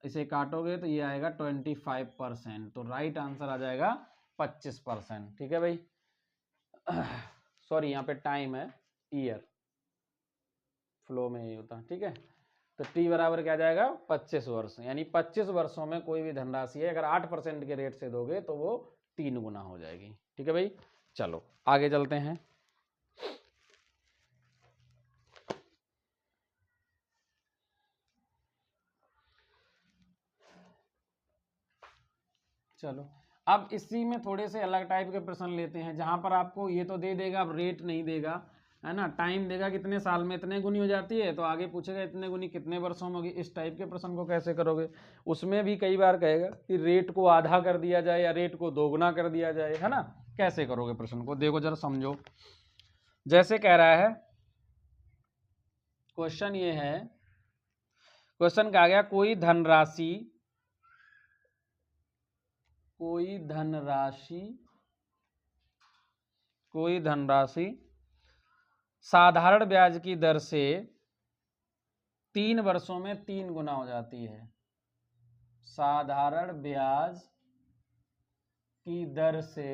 इसे काटोगे तो ये आएगा 25%। तो राइट आंसर आ जाएगा 25%। ठीक है भाई, सॉरी यहाँ पे टाइम है, ईयर, फ्लो में यही होता है। ठीक है, तो T बराबर क्या जाएगा, 25 वर्ष, यानी 25 वर्षों में कोई भी धनराशि है अगर 8% के रेट से दोगे तो वो 3 गुना हो जाएगी। ठीक है भाई, चलो आगे चलते हैं। चलो अब इसी में थोड़े से अलग टाइप के प्रश्न लेते हैं, जहां पर आपको ये तो दे देगा, अब रेट नहीं देगा, है ना, टाइम देगा कितने साल में इतने गुनी हो जाती है, तो आगे पूछेगा इतने गुनी कितने वर्षों में होगी। इस टाइप के प्रश्न को कैसे करोगे, उसमें भी कई बार कहेगा कि रेट को आधा कर दिया जाए या रेट को दोगुना कर दिया जाए, है ना, कैसे करोगे प्रश्न को, देखो जरा समझो। जैसे कह रहा है क्वेश्चन, ये है क्वेश्चन कहा गया कोई धनराशि साधारण ब्याज की दर से 3 वर्षों में 3 गुना हो जाती है। साधारण ब्याज की दर से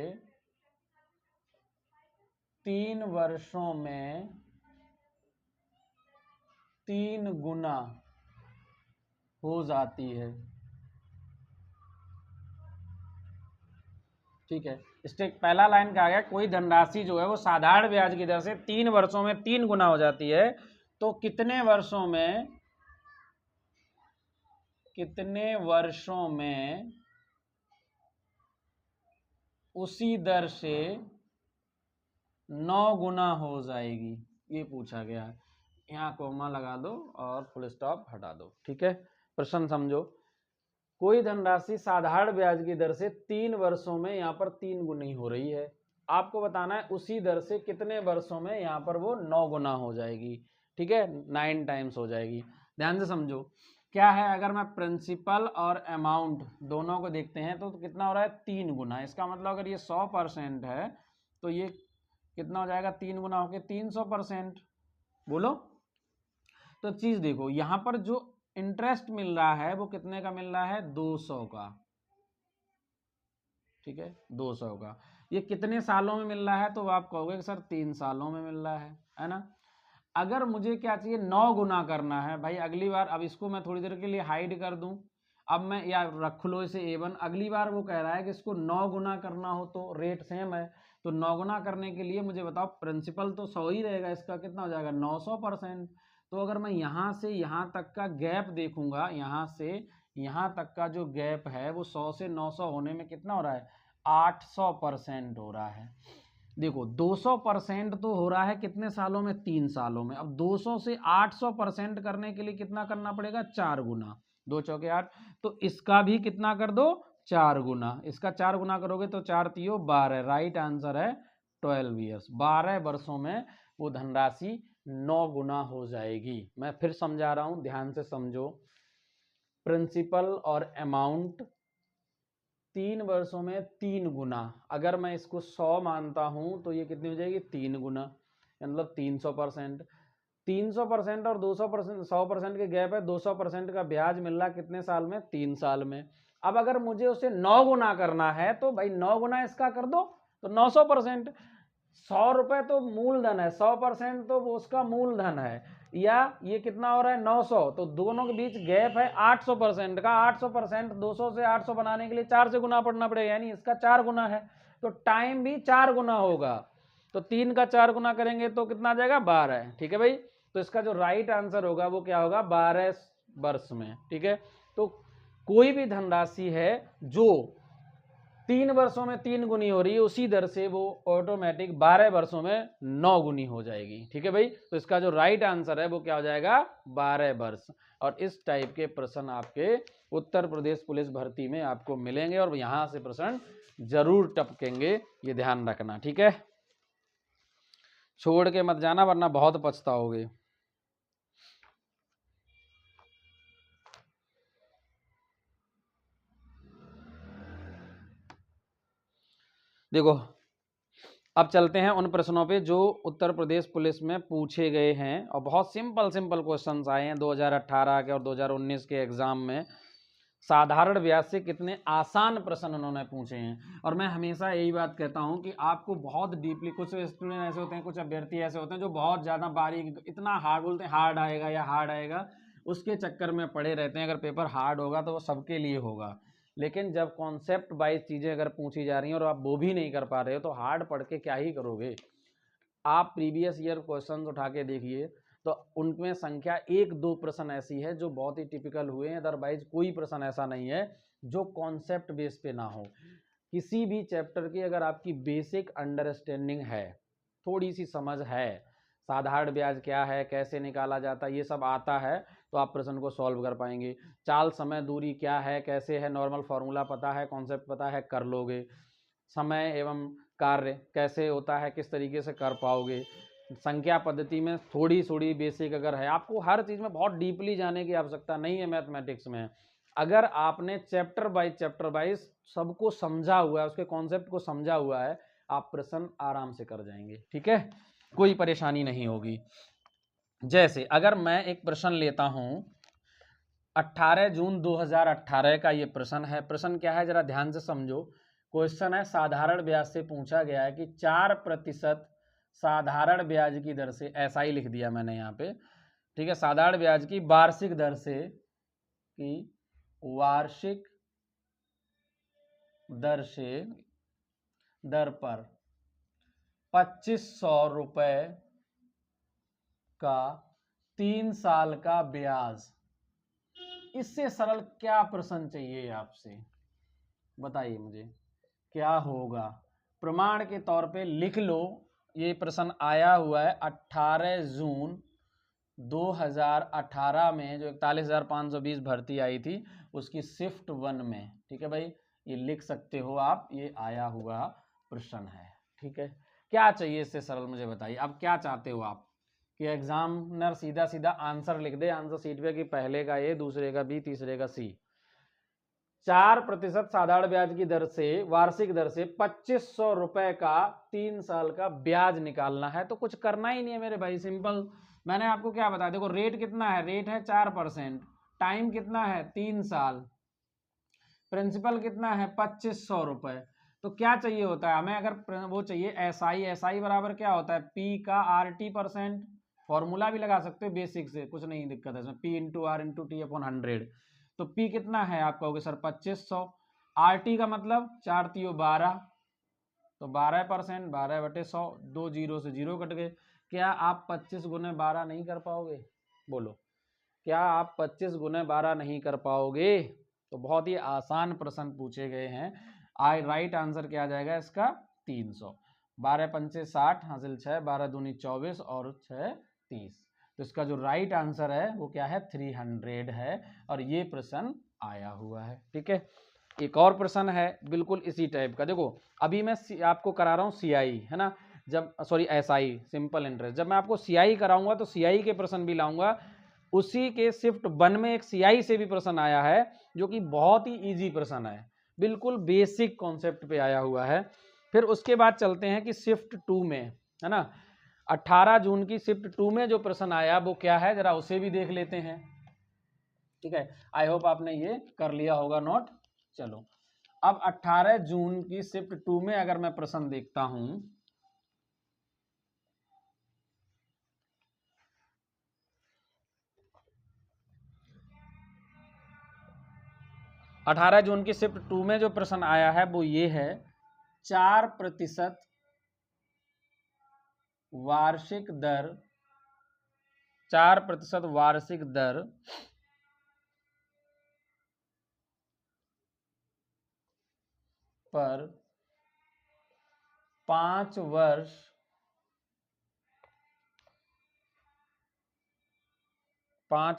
3 वर्षों में 3 गुना हो जाती है। ठीक है, इससे पहला लाइन कहा गया कोई धनराशि जो है वो साधारण ब्याज की दर से 3 वर्षों में 3 गुना हो जाती है, तो कितने वर्षों में उसी दर से 9 गुना हो जाएगी, ये पूछा गया है। यहाँ कोमा लगा दो और फुल स्टॉप हटा दो। ठीक है, प्रश्न समझो, कोई धनराशि साधारण ब्याज की दर से 3 वर्षों में यहाँ पर 3 गुनी हो रही है, आपको बताना है उसी दर से कितने वर्षों में यहाँ पर वो 9 गुना हो जाएगी। ठीक है, 9 टाइम्स हो जाएगी। ध्यान से समझो क्या है, अगर मैं प्रिंसिपल और अमाउंट दोनों को देखते हैं तो कितना हो रहा है, 3 गुना। इसका मतलब अगर ये 100% है तो ये कितना हो जाएगा, 3 गुना होके 300%। बोलो, तो चीज देखो यहाँ पर जो इंटरेस्ट मिल रहा है वो कितने का मिल रहा है, 200 का। ठीक है, 200 का। ये कितने सालों में मिल रहा है, तो आप कहोगे कि सर 3 सालों में मिल रहा है ना। अगर मुझे क्या चाहिए, 9 गुना करना है भाई, अगली बार, अब इसको मैं थोड़ी देर के लिए हाइड कर दूं, अब मैं या रख लो इसे A1, अगली बार वो कह रहा है कि इसको 9 गुना करना हो तो रेट सेम है, तो 9 गुना करने के लिए मुझे बताओ, प्रिंसिपल तो 100 ही रहेगा, इसका कितना हो जाएगा, 900%। तो अगर मैं यहाँ से यहाँ तक का गैप देखूंगा, यहाँ से यहाँ तक का जो गैप है वो 100 से 900 होने में कितना हो रहा है, 800% हो रहा है। देखो 200% तो हो रहा है कितने सालों में, 3 सालों में। अब 200 से 800% करने के लिए कितना करना पड़ेगा, 4 गुना, 2 चौके 8, तो इसका भी कितना कर दो, 4 गुना। इसका 4 गुना करोगे तो 4 तियो 12, राइट आंसर है 12 ईयर्स। 12 वर्षों में वो धनराशि 9 गुना हो जाएगी। मैं फिर समझा रहा हूं, ध्यान से समझो, प्रिंसिपल और अमाउंट 3 वर्षों में 3 गुना, अगर मैं इसको 100 मानता हूं तो ये कितनी हो जाएगी, 3 गुना, मतलब 300%। 300% और 200%, 100% के गैप है, 200% का ब्याज मिल रहा कितने साल में, 3 साल में। अब अगर मुझे उसे 9 गुना करना है तो भाई 9 गुना इसका कर दो, तो 900%। 100 रुपए तो मूलधन है, 100% तो उसका मूलधन है, या ये कितना हो रहा है, 900, तो दोनों के बीच गैप है 800% का। 800%, 200 से 800 बनाने के लिए 4 से गुना पड़ना पड़ेगा, यानी इसका 4 गुना है, तो टाइम भी 4 गुना होगा। तो 3 का 4 गुना करेंगे तो कितना आ जाएगा, 12। ठीक है भाई, तो इसका जो राइट आंसर होगा वो क्या होगा, 12 वर्ष में। ठीक है, तो कोई भी धनराशि है जो 3 वर्षों में 3 गुनी हो रही है, उसी दर से वो ऑटोमेटिक 12 वर्षों में 9 गुनी हो जाएगी। ठीक है भाई, तो इसका जो राइट आंसर है वो क्या हो जाएगा, 12 वर्ष। और इस टाइप के प्रश्न आपके उत्तर प्रदेश पुलिस भर्ती में आपको मिलेंगे और यहां से प्रश्न जरूर टपकेंगे, ये ध्यान रखना। ठीक है, छोड़ के मत जाना वरना बहुत पछताओगे। देखो अब चलते हैं उन प्रश्नों पे जो उत्तर प्रदेश पुलिस में पूछे गए हैं और बहुत सिंपल सिंपल क्वेश्चंस आए हैं 2018 के और 2019 के एग्जाम में। साधारण ब्याज से कितने आसान प्रश्न उन्होंने पूछे हैं। और मैं हमेशा यही बात कहता हूं कि आपको बहुत डीपली, कुछ स्टूडेंट ऐसे होते हैं, कुछ अभ्यर्थी ऐसे होते हैं जो बहुत ज़्यादा बारीक, इतना हार्ड बोलते हैं हार्ड आएगा या हार्ड आएगा, उसके चक्कर में पड़े रहते हैं। अगर पेपर हार्ड होगा तो वो सबके लिए होगा, लेकिन जब कॉन्सेप्ट वाइज चीज़ें अगर पूछी जा रही हैं और आप वो भी नहीं कर पा रहे हो तो हार्ड पढ़ के क्या ही करोगे। आप प्रीवियस ईयर क्वेश्चन उठा के देखिए तो उनमें संख्या 1-2 प्रश्न ऐसी है जो बहुत ही टिपिकल हुए हैं, अदरवाइज कोई प्रश्न ऐसा नहीं है जो कॉन्सेप्ट बेस पे ना हो। किसी भी चैप्टर की अगर आपकी बेसिक अंडरस्टैंडिंग है, थोड़ी सी समझ है, साधारण ब्याज क्या है, कैसे निकाला जाता है, ये सब आता है तो आप प्रश्न को सॉल्व कर पाएंगे। चाल समय दूरी क्या है, कैसे है, नॉर्मल फार्मूला पता है, कॉन्सेप्ट पता है, कर लोगे। समय एवं कार्य कैसे होता है, किस तरीके से कर पाओगे। संख्या पद्धति में थोड़ी थोड़ी बेसिक अगर है, आपको हर चीज़ में बहुत डीपली जाने की आवश्यकता नहीं है मैथमेटिक्स में। अगर आपने चैप्टर वाइज सबको समझा हुआ है, उसके कॉन्सेप्ट को समझा हुआ है, आप प्रश्न आराम से कर जाएंगे। ठीक है, कोई परेशानी नहीं होगी। जैसे अगर मैं एक प्रश्न लेता हूं 18 जून 2018 का ये प्रश्न है। प्रश्न क्या है जरा ध्यान से समझो। क्वेश्चन है साधारण ब्याज से पूछा गया है कि 4% साधारण ब्याज की दर से, ऐसा ही लिख दिया मैंने यहाँ पे, ठीक है, साधारण ब्याज की वार्षिक दर से, की वार्षिक दर पर 2500 रुपए का 3 साल का ब्याज, इससे सरल क्या प्रश्न चाहिए आपसे, बताइए मुझे क्या होगा। प्रमाण के तौर पे लिख लो, ये प्रश्न आया हुआ है 18 जून 2018 में, जो 41,520 भर्ती आई थी उसकी शिफ्ट 1 में। ठीक है भाई, ये लिख सकते हो आप, ये आया हुआ प्रश्न है। ठीक है, क्या चाहिए इससे सरल मुझे बताइए। अब क्या चाहते हो आप कि एग्जामिनर सीधा सीधा आंसर लिख दे आंसर शीट पे कि पहले का ए, दूसरे का बी, तीसरे का सी। 4% साधारण ब्याज की दर से, वार्षिक दर से 2500 रुपए का 3 साल का ब्याज निकालना है, तो कुछ करना ही नहीं है मेरे भाई, सिंपल। मैंने आपको क्या बताया, देखो रेट कितना है, रेट है 4%, टाइम कितना है 3 साल, प्रिंसिपल कितना है 2500 रुपए। तो क्या चाहिए होता है हमें, अगर वो चाहिए एसआई, एसआई बराबर क्या होता है, पी का RT%, फॉर्मूला भी लगा सकते हो बेसिक से, कुछ नहीं दिक्कत है इसमें, P into R into T upon 100। तो P कितना है आप कहोगे सर 2500, RT का मतलब 4 3 12, तो 12%, 12/100, 2 जीरो से जीरो कट गए। क्या आप 25 गुने 12 नहीं कर पाओगे, बोलो, क्या आप 25 गुने 12 नहीं कर पाओगे। तो बहुत ही आसान प्रश्न पूछे गए हैं। राइट आंसर क्या आ जाएगा इसका 300। 12 पंचे 60 हासिल 6, 12 दूनी 24 और 6 30। तो इसका जो राइट आंसर है वो क्या है 300 है, और ये प्रश्न आया हुआ है। ठीक है, एक और प्रश्न है बिल्कुल इसी टाइप का। देखो अभी मैं आपको करा रहा हूँ CI, है ना, जब सॉरी SI सिंपल इंटरेस्ट, जब मैं आपको CI कराऊंगा तो CI के प्रश्न भी लाऊंगा। उसी के शिफ्ट 1 में एक CI से भी प्रश्न आया है जो कि बहुत ही इजी प्रश्न है, बिल्कुल बेसिक कॉन्सेप्ट पे आया हुआ है। फिर उसके बाद चलते हैं कि शिफ्ट 2 में, है ना, 18 जून की शिफ्ट 2 में जो प्रश्न आया वो क्या है, जरा उसे भी देख लेते हैं। ठीक है, आई होप आपने ये कर लिया होगा नोट। चलो अब 18 जून की शिफ्ट 2 में अगर मैं प्रश्न देखता हूं, 18 जून की शिफ्ट 2 में जो प्रश्न आया है वो ये है, 4% वार्षिक दर, 4% वार्षिक दर पर 5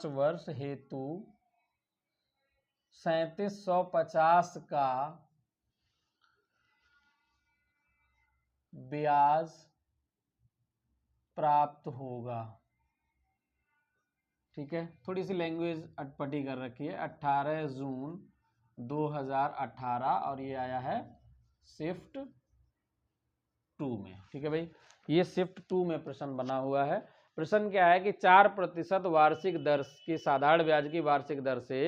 वर्ष हेतु 3750 का ब्याज प्राप्त होगा। ठीक है, थोड़ी सी लैंग्वेज अटपटी कर रखी है। 18 जून 2018 और ये आया है शिफ्ट 2 में। ठीक है भाई, ये शिफ्ट 2 में प्रश्न बना हुआ है। प्रश्न क्या है कि 4% वार्षिक दर की साधारण ब्याज की वार्षिक दर से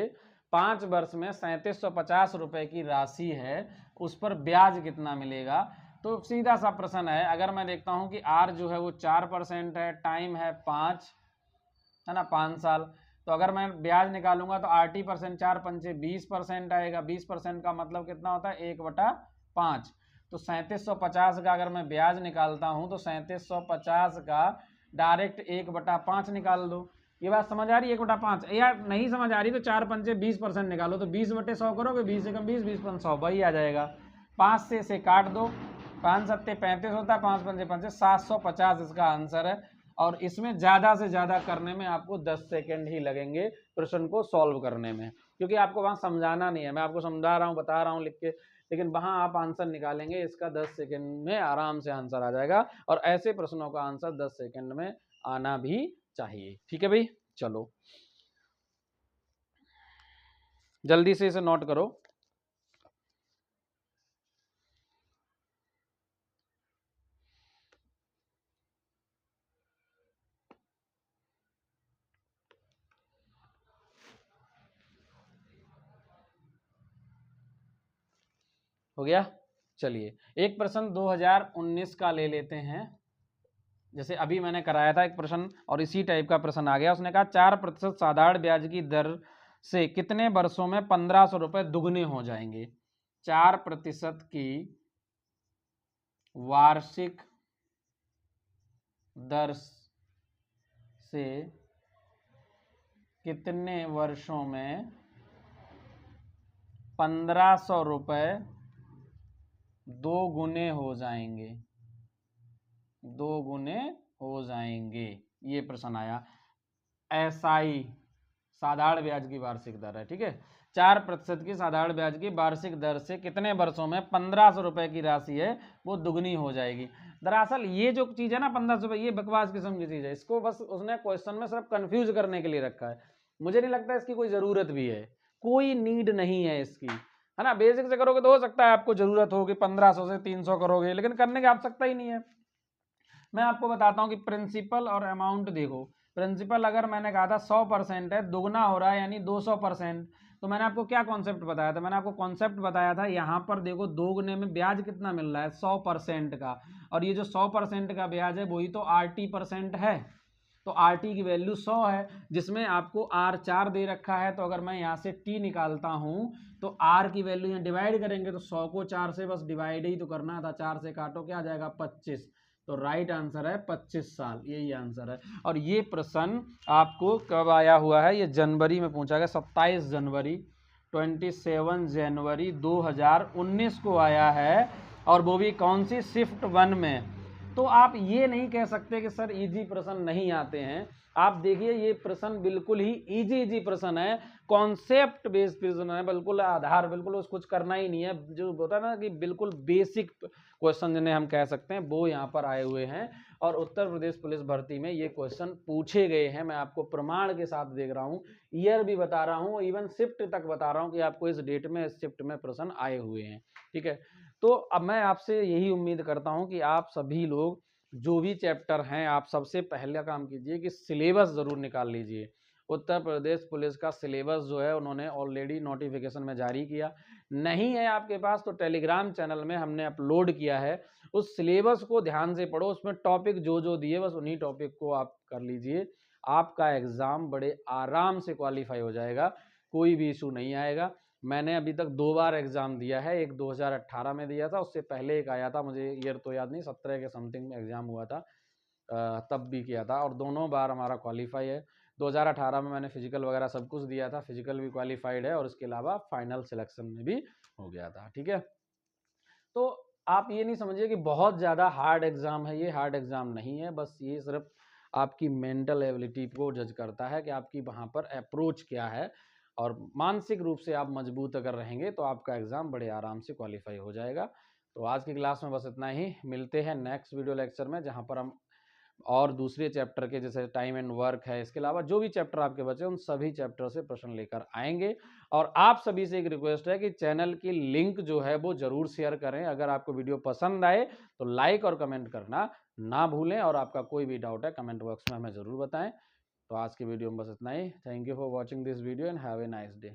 5 वर्ष में 3750 रुपए की राशि है, उस पर ब्याज कितना मिलेगा। तो सीधा सा प्रश्न है। अगर मैं देखता हूं कि आर जो है वो 4% है, टाइम है 5 है ना, 5 साल, तो अगर मैं ब्याज निकालूंगा तो RT% 4 पंचे 20% आएगा। 20% का मतलब कितना होता है 1/5। तो 3750 का अगर मैं ब्याज निकालता हूं तो 3750 का डायरेक्ट 1/5 निकाल दो। ये बात समझ आ रही है? 1/5 यार नहीं समझ आ रही तो 4 पंचे 20% निकालो, तो 20/100 करोगे, 20 से कम 20, 20/100 वही आ जाएगा। 5 से इसे काट दो, 5 सत्ते 35 होता है, 5 पंचे 5, 750 इसका आंसर है। और इसमें ज़्यादा से ज़्यादा करने में आपको 10 सेकेंड ही लगेंगे प्रश्न को सॉल्व करने में, क्योंकि आपको वहाँ समझाना नहीं है, मैं आपको समझा रहा हूँ, बता रहा हूँ लिख के, लेकिन वहाँ आप आंसर निकालेंगे, इसका 10 सेकेंड में आराम से आंसर आ जाएगा। और ऐसे प्रश्नों का आंसर 10 सेकेंड में आना भी चाहिए। ठीक है भाई, चलो जल्दी से इसे नोट करो। हो गया? चलिए एक प्रश्न 2019 का ले लेते हैं। जैसे अभी मैंने कराया था एक प्रश्न और इसी टाइप का प्रश्न आ गया। उसने कहा 4% साधारण ब्याज की दर से कितने वर्षों में 1500 रुपए दुगने हो जाएंगे। 4% की वार्षिक दर से कितने वर्षों में 1500 रुपए 2 गुने हो जाएंगे, 2 गुने हो जाएंगे। ये प्रश्न आया। SI साधारण ब्याज की वार्षिक दर है। ठीक है, 4% की साधारण ब्याज की वार्षिक दर से कितने वर्षों में 1500 रुपए की राशि है वो दुगनी हो जाएगी। दरअसल ये जो चीज है ना 1500 रुपए, ये बकवास किस्म की चीज है। इसको बस उसने क्वेश्चन में सिर्फ कंफ्यूज करने के लिए रखा है। मुझे नहीं लगता इसकी कोई जरूरत भी है, कोई नीड नहीं है इसकी, है ना। बेसिक से करोगे तो हो सकता है आपको जरूरत हो कि 1500 से 300 करोगे, लेकिन करने की आवश्यकता ही नहीं है। मैं आपको बताता हूँ कि प्रिंसिपल और अमाउंट देखो। प्रिंसिपल अगर मैंने कहा था 100% है, दुगना हो रहा है यानी 200%। तो मैंने आपको क्या कॉन्सेप्ट बताया था? मैंने आपको कॉन्सेप्ट बताया था, यहाँ पर देखो दोगुने में ब्याज कितना मिल रहा है 100% का, और ये जो 100% का ब्याज है वही तो RT% है। तो RT की वैल्यू 100 है, जिसमें आपको R 4 दे रखा है। तो अगर मैं यहाँ से T निकालता हूँ तो R की वैल्यू यहाँ डिवाइड करेंगे तो 100 को 4 से बस डिवाइड ही तो करना था। 4 से काटो क्या आ जाएगा 25। तो राइट आंसर है 25 साल, यही आंसर है। और ये प्रश्न आपको कब आया हुआ है? ये जनवरी में पूछा गया, 27 जनवरी 27 जनवरी 2019 को आया है, और वो भी कौन सी? शिफ्ट 1 में। तो आप ये नहीं कह सकते कि सर इजी प्रश्न नहीं आते हैं। आप देखिए ये प्रश्न बिल्कुल ही इजी प्रश्न है, कॉन्सेप्ट बेस्ड प्रश्न है, बिल्कुल आधार, बिल्कुल उस कुछ करना ही नहीं है। जो होता है ना कि बिल्कुल बेसिक क्वेश्चन जिन्हें हम कह सकते हैं वो यहाँ पर आए हुए हैं। और उत्तर प्रदेश पुलिस भर्ती में ये क्वेश्चन पूछे गए हैं। मैं आपको प्रमाण के साथ देख रहा हूँ, ईयर भी बता रहा हूँ, इवन शिफ्ट तक बता रहा हूँ कि आपको इस डेट में इस शिफ्ट में प्रश्न आए हुए हैं। ठीक है, तो अब मैं आपसे यही उम्मीद करता हूं कि आप सभी लोग जो भी चैप्टर हैं, आप सबसे पहले काम कीजिए कि सिलेबस ज़रूर निकाल लीजिए। उत्तर प्रदेश पुलिस का सिलेबस जो है उन्होंने ऑलरेडी नोटिफिकेशन में जारी किया। नहीं है आपके पास तो टेलीग्राम चैनल में हमने अपलोड किया है। उस सिलेबस को ध्यान से पढ़ो, उसमें टॉपिक जो जो दिए बस उन्हीं टॉपिक को आप कर लीजिए। आपका एग्ज़ाम बड़े आराम से क्वालिफाई हो जाएगा, कोई भी इशू नहीं आएगा। मैंने अभी तक 2 बार एग्ज़ाम दिया है, एक 2018 में दिया था, उससे पहले एक आया था, मुझे ईयर तो याद नहीं, 17 के समथिंग में एग्ज़ाम हुआ था, तब भी किया था, और दोनों बार हमारा क्वालिफाई है। 2018 में मैंने फिजिकल वगैरह सब कुछ दिया था, फिजिकल भी क्वालिफाइड है, और उसके अलावा फाइनल सिलेक्शन में भी हो गया था। ठीक है, तो आप ये नहीं समझिए कि बहुत ज़्यादा हार्ड एग्ज़ाम है, ये हार्ड एग्ज़ाम नहीं है, बस ये सिर्फ आपकी मेंटल एबिलिटी को जज करता है कि आपकी वहाँ पर अप्रोच क्या है, और मानसिक रूप से आप मजबूत अगर रहेंगे तो आपका एग्ज़ाम बड़े आराम से क्वालिफाई हो जाएगा। तो आज की क्लास में बस इतना ही, मिलते हैं नेक्स्ट वीडियो लेक्चर में, जहाँ पर हम और दूसरे चैप्टर के जैसे टाइम एंड वर्क है, इसके अलावा जो भी चैप्टर आपके बचे उन सभी चैप्टर से प्रश्न लेकर आएंगे। और आप सभी से एक रिक्वेस्ट है कि चैनल की लिंक जो है वो जरूर शेयर करें। अगर आपको वीडियो पसंद आए तो लाइक और कमेंट करना ना भूलें, और आपका कोई भी डाउट है कमेंट बॉक्स में हमें जरूर बताएं। तो आज की वीडियो में बस इतना ही। Thank you for watching this video and have a nice day.